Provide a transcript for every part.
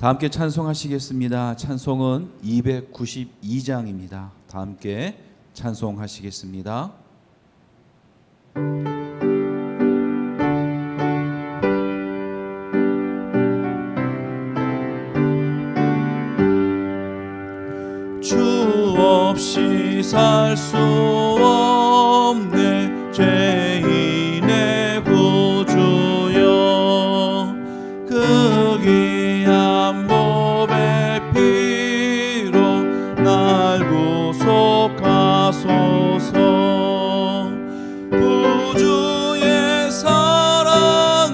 다 함께 찬송하시겠습니다. 찬송은 292장입니다. 다 함께 찬송하시겠습니다. 주 없이 살 수 없네 죄인의 구주여, 그 귀한 몸의 피로 날 구속하소서. 구주의 사랑으로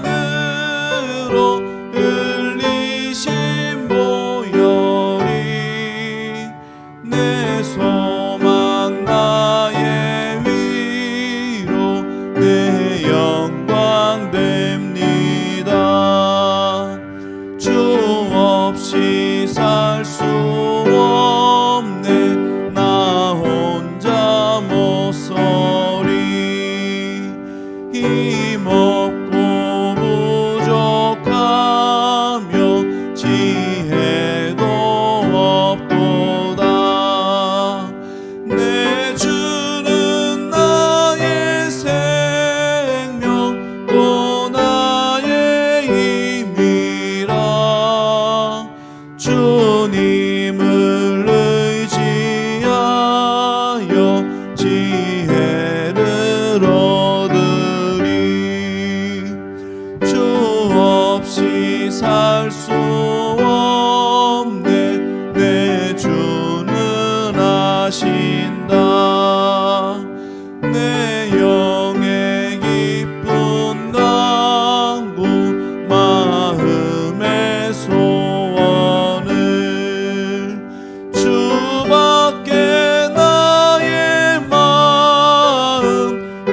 흘리신 보혈이 내 소망 나의 위로 내 영광 됩니다. 주 없이 살 수 없네 나 혼자 못 서리. 힘없고 부족하며 지혜도 없도다. 내 주는 나의 생명 또 나의 힘이라. 주님을 의지하여 지혜를 얻으리. 주 없이 살 수 없네 내 주는 아신다. 내 영의 기쁜 간구 마음의 소원을 주밖에 나의 마음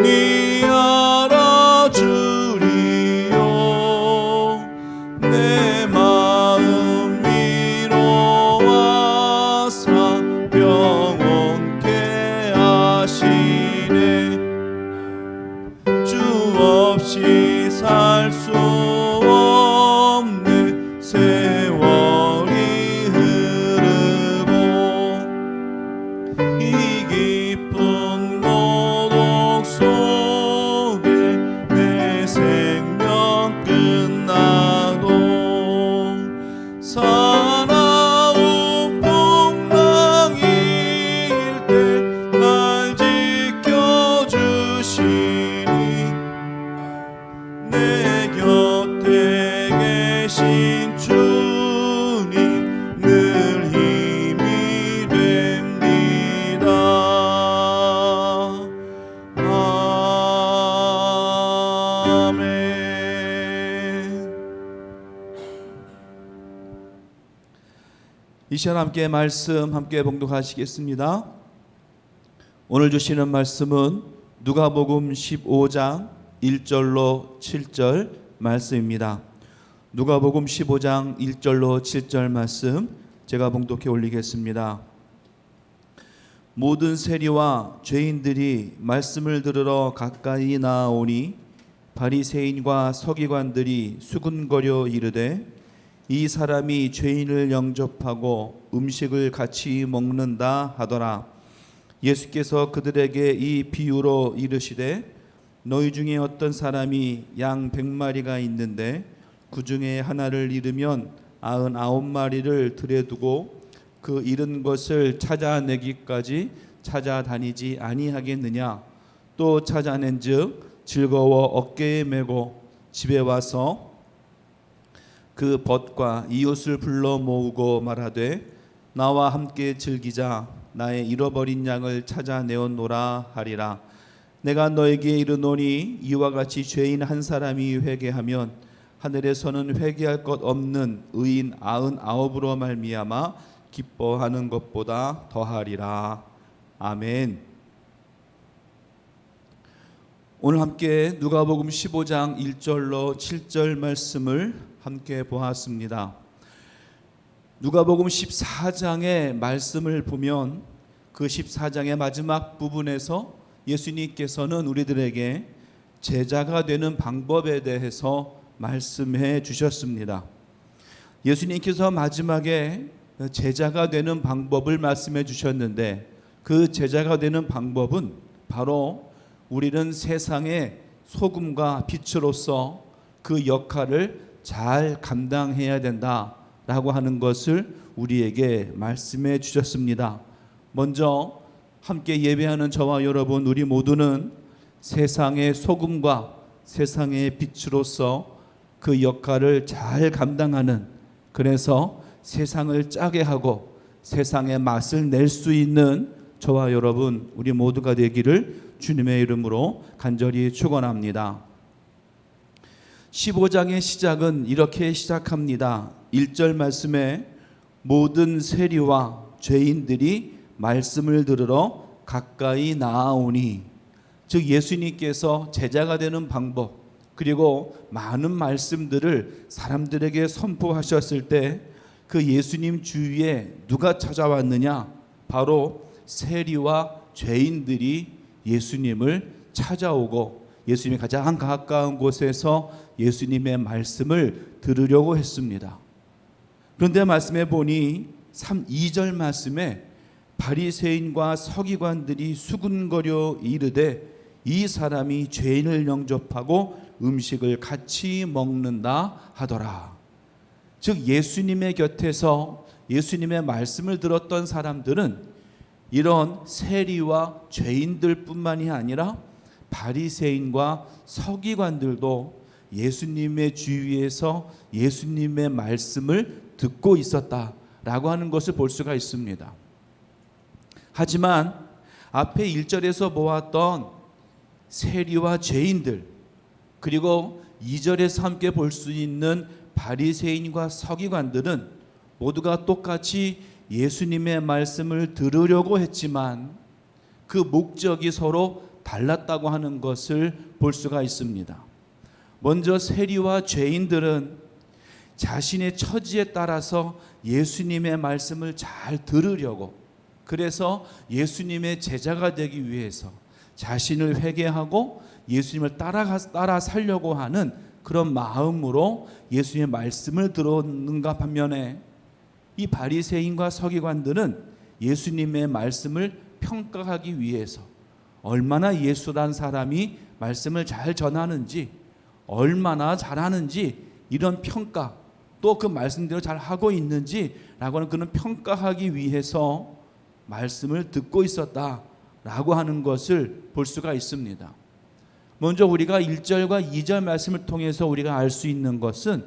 니 알아주리요. 내 마음 위로하사 평온케 하시네. 주 없이 살 수 없네 세월이 흐르고 이 깊은 고독 속에 내 생명 끝나도 사나운 풍랑일 때 날 지켜주시니 내 곁에 계신 주님 늘 힘이 됩니다. 아멘. 이 시간 함께 말씀 함께 봉독하시겠습니다. 오늘 주시는 말씀은 누가복음 15장 1절로 7절 말씀입니다. 누가복음 15장 1절로 7절 말씀 제가 봉독해 올리겠습니다. 모든 세리와 죄인들이 말씀을 들으러 가까이 나아오니 바리새인과 서기관들이 수군거려 이르되 이 사람이 죄인을 영접하고 음식을 같이 먹는다 하더라. 예수께서 그들에게 이 비유로 이르시되 너희 중에 어떤 사람이 양 100마리가 있는데 그 중에 하나를 잃으면 99마리를 들여 두고 그 잃은 것을 찾아내기까지 찾아다니지 아니하겠느냐. 또 찾아낸즉 즐거워 어깨에 메고 집에 와서 그 벗과 이웃을 불러 모으고 말하되 나와 함께 즐기자. 나의 잃어버린 양을 찾아내었노라 하리라. 내가 너에게 이르노니 이와 같이 죄인 한 사람이 회개하면 하늘에서는 회개할 것 없는 의인 99으로 말미암아 기뻐하는 것보다 더하리라. 아멘. 오늘 함께 누가복음 15장 1절로 7절 말씀을 함께 보았습니다. 누가복음 14장의 말씀을 보면 그 14장의 마지막 부분에서 예수님께서는 우리들에게 제자가 되는 방법에 대해서 말씀해 주셨습니다. 예수님께서 마지막에 제자가 되는 방법을 말씀해 주셨는데, 그 제자가 되는 방법은 바로 우리는 세상의 소금과 빛으로서 그 역할을 잘 감당해야 된다라고 하는 것을 우리에게 말씀해 주셨습니다. 먼저 함께 예배하는 저와 여러분, 우리 모두는 세상의 소금과 세상의 빛으로서 그 역할을 잘 감당하는, 그래서 세상을 짜게 하고 세상의 맛을 낼 수 있는 저와 여러분, 우리 모두가 되기를 주님의 이름으로 간절히 축원합니다. 15장의 시작은 이렇게 시작합니다. 1절 말씀에 모든 세리와 죄인들이 말씀을 들으러 가까이 나아오니, 즉 예수님께서 제자가 되는 방법, 그리고 많은 말씀들을 사람들에게 선포하셨을 때 그 예수님 주위에 누가 찾아왔느냐? 바로 세리와 죄인들이 예수님을 찾아오고 예수님이 가장 가까운 곳에서 예수님의 말씀을 들으려고 했습니다. 그런데 말씀해 보니 2절 말씀에 바리새인과 서기관들이 수군거려 이르되 이 사람이 죄인을 영접하고 음식을 같이 먹는다 하더라. 즉 예수님의 곁에서 예수님의 말씀을 들었던 사람들은 이런 세리와 죄인들뿐만이 아니라 바리새인과 서기관들도 예수님의 주위에서 예수님의 말씀을 듣고 있었다라고 하는 것을 볼 수가 있습니다. 하지만 앞에 1절에서 보았던 세리와 죄인들, 그리고 2절에서 함께 볼 수 있는 바리새인과 서기관들은 모두가 똑같이 예수님의 말씀을 들으려고 했지만 그 목적이 서로 달랐다고 하는 것을 볼 수가 있습니다. 먼저 세리와 죄인들은 자신의 처지에 따라서 예수님의 말씀을 잘 들으려고, 그래서 예수님의 제자가 되기 위해서 자신을 회개하고 예수님을 따라 살려고 하는 그런 마음으로 예수님의 말씀을 들었는가 반면에 이 바리새인과 서기관들은 예수님의 말씀을 평가하기 위해서 얼마나 예수란 사람이 말씀을 잘 전하는지, 얼마나 잘하는지 이런 평가, 또 그 말씀대로 잘 하고 있는지라고 하는 그런 평가하기 위해서 말씀을 듣고 있었다라고 하는 것을 볼 수가 있습니다. 먼저 우리가 1절과 2절 말씀을 통해서 우리가 알 수 있는 것은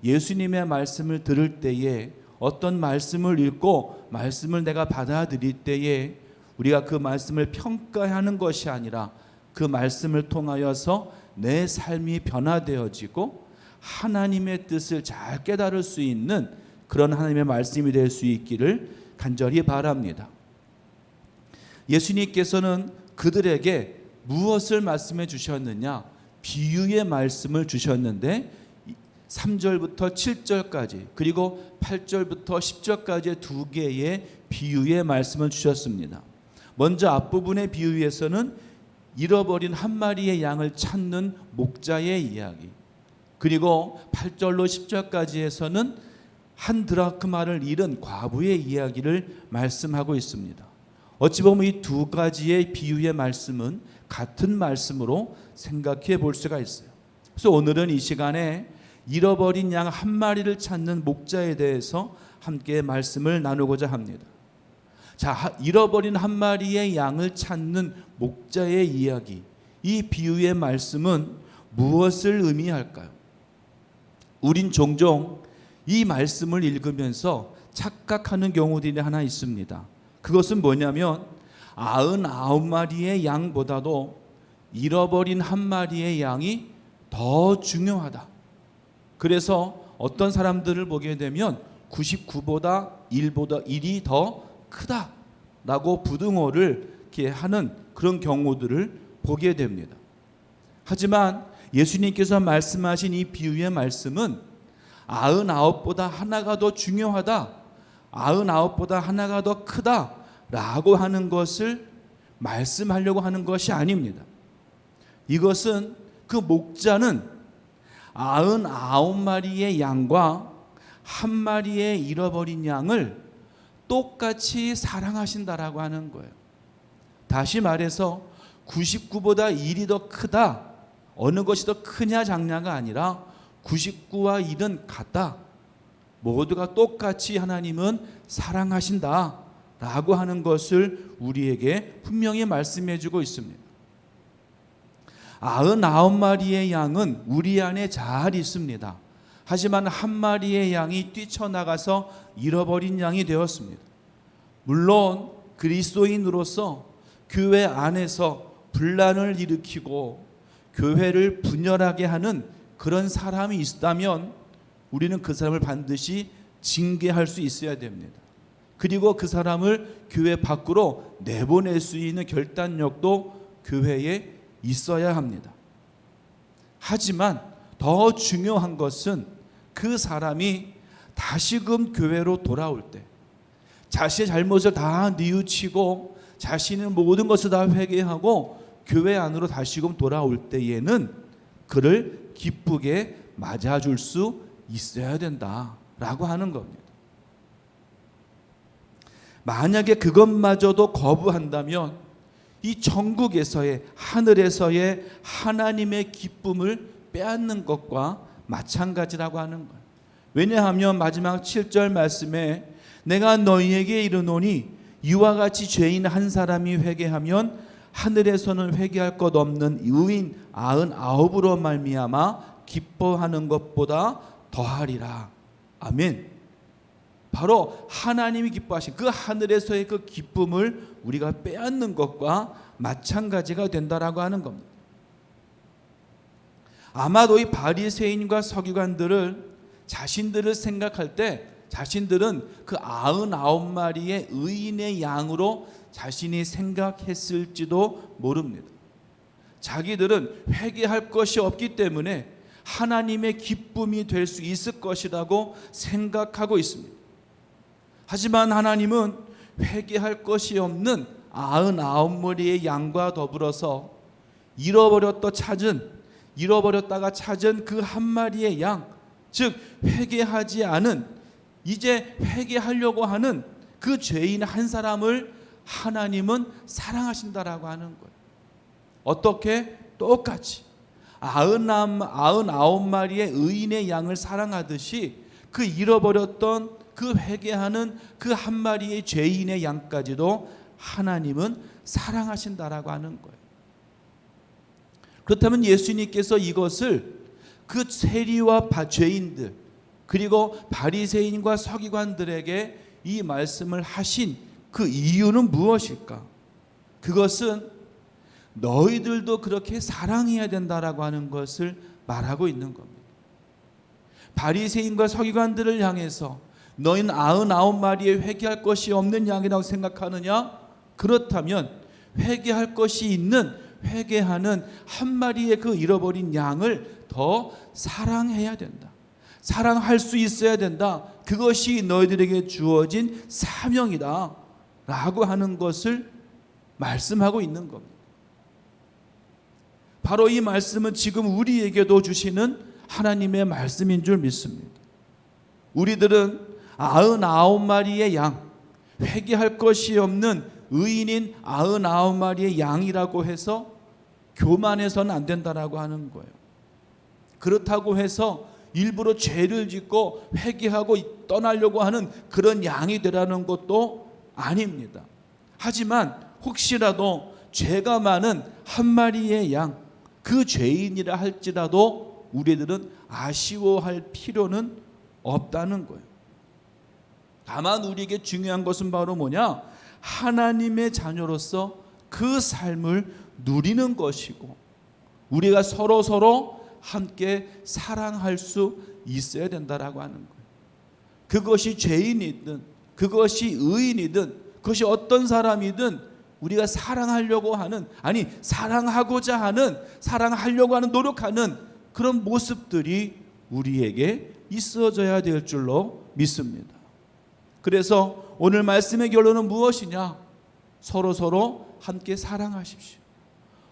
예수님의 말씀을 들을 때에, 어떤 말씀을 읽고 말씀을 내가 받아들일 때에 우리가 그 말씀을 평가하는 것이 아니라 그 말씀을 통하여서 내 삶이 변화되어지고 하나님의 뜻을 잘 깨달을 수 있는 그런 하나님의 말씀이 될 수 있기를 간절히 바랍니다. 예수님께서는 그들에게 무엇을 말씀해 주셨느냐? 비유의 말씀을 주셨는데 3절부터 7절까지 그리고 8절부터 10절까지 두 개의 비유의 말씀을 주셨습니다. 먼저 앞부분의 비유에서는 잃어버린 한 마리의 양을 찾는 목자의 이야기, 그리고 8절로 10절까지에서는 한 드라크마를 잃은 과부의 이야기를 말씀하고 있습니다. 어찌 보면 이 두 가지의 비유의 말씀은 같은 말씀으로 생각해 볼 수가 있어요. 그래서 오늘은 이 시간에 잃어버린 양 한 마리를 찾는 목자에 대해서 함께 말씀을 나누고자 합니다. 자, 잃어버린 한 마리의 양을 찾는 목자의 이야기, 이 비유의 말씀은 무엇을 의미할까요? 우린 종종 이 말씀을 읽으면서 착각하는 경우들이 하나 있습니다. 그것은 뭐냐면 99마리의 양보다도 잃어버린 한 마리의 양이 더 중요하다. 그래서 어떤 사람들을 보게 되면 99보다 1이 더 크다라고 부등호를 이렇게 하는 그런 경우들을 보게 됩니다. 하지만 예수님께서 말씀하신 이 비유의 말씀은 99보다 하나가 더 중요하다, 99보다 하나가 더 크다라고 하는 것을 말씀하려고 하는 것이 아닙니다. 이것은 그 목자는 99마리의 양과 한 마리의 잃어버린 양을 똑같이 사랑하신다라고 하는 거예요. 다시 말해서 99보다 1이 더 크다, 어느 것이 더 크냐 작냐가 아니라 99와 1은 같다, 모두가 똑같이 하나님은 사랑하신다 라고 하는 것을 우리에게 분명히 말씀해 주고 있습니다. 99마리의 양은 우리 안에 잘 있습니다. 하지만 한 마리의 양이 뛰쳐나가서 잃어버린 양이 되었습니다. 물론 그리스도인으로서 교회 안에서 분란을 일으키고 교회를 분열하게 하는 그런 사람이 있다면 우리는 그 사람을 반드시 징계할 수 있어야 됩니다. 그리고 그 사람을 교회 밖으로 내보낼 수 있는 결단력도 교회에 있어야 합니다. 하지만 더 중요한 것은 그 사람이 다시금 교회로 돌아올 때 자신의 잘못을 다 뉘우치고 자신의 모든 것을 다 회개하고 교회 안으로 다시금 돌아올 때에는 그를 기쁘게 맞아줄 수 있어야 된다라고 하는 겁니다. 만약에 그것마저도 거부한다면 이 천국에서의, 하늘에서의 하나님의 기쁨을 빼앗는 것과 마찬가지라고 하는 거예요. 왜냐하면 마지막 7절 말씀에 내가 너희에게 이르노니 이와 같이 죄인 한 사람이 회개하면 하늘에서는 회개할 것 없는 의인 99으로 말미암아 기뻐하는 것보다 더하리라. 아멘. 바로 하나님이 기뻐하신 그 하늘에서의 그 기쁨을 우리가 빼앗는 것과 마찬가지가 된다라고 하는 겁니다. 아마도 이 바리새인과 서기관들을 자신들을 생각할 때 자신들은 그 99마리의 의인의 양으로 자신이 생각했을지도 모릅니다. 자기들은 회개할 것이 없기 때문에 하나님의 기쁨이 될 수 있을 것이라고 생각하고 있습니다. 하지만 하나님은 회개할 것이 없는 99마리의 양과 더불어서 잃어버렸다가 찾은 그 한 마리의 양, 즉 회개하지 않은, 이제 회개하려고 하는 그 죄인 한 사람을 하나님은 사랑하신다라고 하는 거예요. 어떻게? 똑같이 99마리의 의인의 양을 사랑하듯이 그 잃어버렸던 그 회개하는 그 한 마리의 죄인의 양까지도 하나님은 사랑하신다라고 하는 거예요. 그렇다면 예수님께서 이것을 그 세리와 죄인들 그리고 바리새인과 서기관들에게 이 말씀을 하신 그 이유는 무엇일까? 그것은 너희들도 그렇게 사랑해야 된다라고 하는 것을 말하고 있는 겁니다. 바리새인과 서기관들을 향해서 너희는 99마리에 회개할 것이 없는 양이라고 생각하느냐? 그렇다면 회개할 것이 있는, 회개하는 한 마리의 그 잃어버린 양을 더 사랑해야 된다. 사랑할 수 있어야 된다. 그것이 너희들에게 주어진 사명이다 라고 하는 것을 말씀하고 있는 겁니다. 바로 이 말씀은 지금 우리에게도 주시는 하나님의 말씀인 줄 믿습니다. 우리들은 99마리의 양, 회개할 것이 없는 의인인 99마리의 양이라고 해서 교만해서는 안 된다라고 하는 거예요. 그렇다고 해서 일부러 죄를 짓고 회개하고 떠나려고 하는 그런 양이 되라는 것도 아닙니다. 하지만 혹시라도 죄가 많은 한 마리의 양, 그 죄인이라 할지라도 우리들은 아쉬워할 필요는 없다는 거예요. 다만 우리에게 중요한 것은 바로 뭐냐? 하나님의 자녀로서 그 삶을 누리는 것이고 우리가 서로 함께 사랑할 수 있어야 된다라고 하는 거예요. 그것이 죄인이든 그것이 의인이든 그것이 어떤 사람이든 우리가 사랑하려고 하는, 아니 사랑하고자 하는, 사랑하려고 하는, 노력하는 그런 모습들이 우리에게 있어져야 될 줄로 믿습니다. 그래서 오늘 말씀의 결론은 무엇이냐? 서로 함께 사랑하십시오.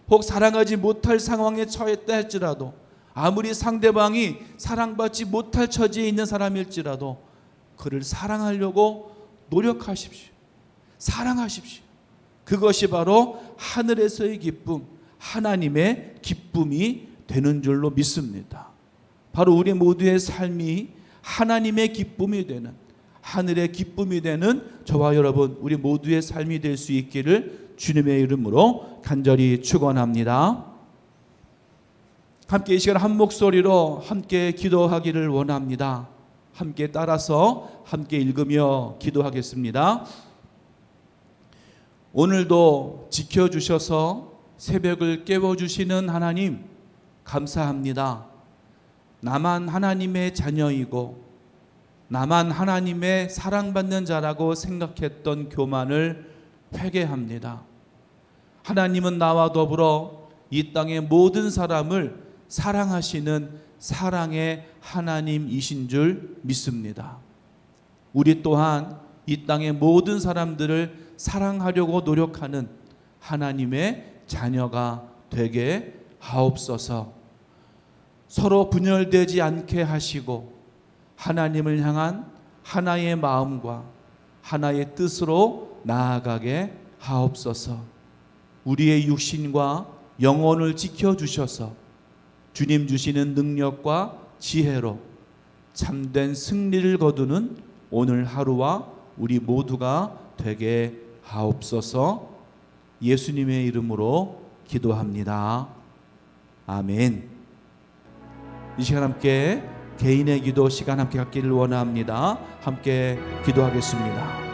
혹 사랑하지 못할 상황에 처했다 할지라도 아무리 상대방이 사랑받지 못할 처지에 있는 사람일지라도 그를 사랑하려고 노력하십시오. 사랑하십시오. 그것이 바로 하늘에서의 기쁨, 하나님의 기쁨이 되는 줄로 믿습니다. 바로 우리 모두의 삶이 하나님의 기쁨이 되는, 하늘의 기쁨이 되는 저와 여러분 우리 모두의 삶이 될 수 있기를 주님의 이름으로 간절히 축원합니다. 함께 이 시간 한 목소리로 함께 기도하기를 원합니다. 함께 따라서 함께 읽으며 기도하겠습니다. 오늘도 지켜주셔서 새벽을 깨워주시는 하나님 감사합니다. 나만 하나님의 자녀이고 나만 하나님의 사랑받는 자라고 생각했던 교만을 회개합니다. 하나님은 나와 더불어 이 땅의 모든 사람을 사랑하시는 사랑의 하나님이신 줄 믿습니다. 우리 또한 이 땅의 모든 사람들을 사랑하려고 노력하는 하나님의 자녀가 되게 하옵소서. 서로 분열되지 않게 하시고 하나님을 향한 하나의 마음과 하나의 뜻으로 나아가게 하옵소서. 우리의 육신과 영혼을 지켜주셔서 주님 주시는 능력과 지혜로 참된 승리를 거두는 오늘 하루와 우리 모두가 되게 하옵소서. 예수님의 이름으로 기도합니다. 아멘. 이 시간 함께 개인의 기도 시간 함께 갖기를 원합니다. 함께 기도하겠습니다.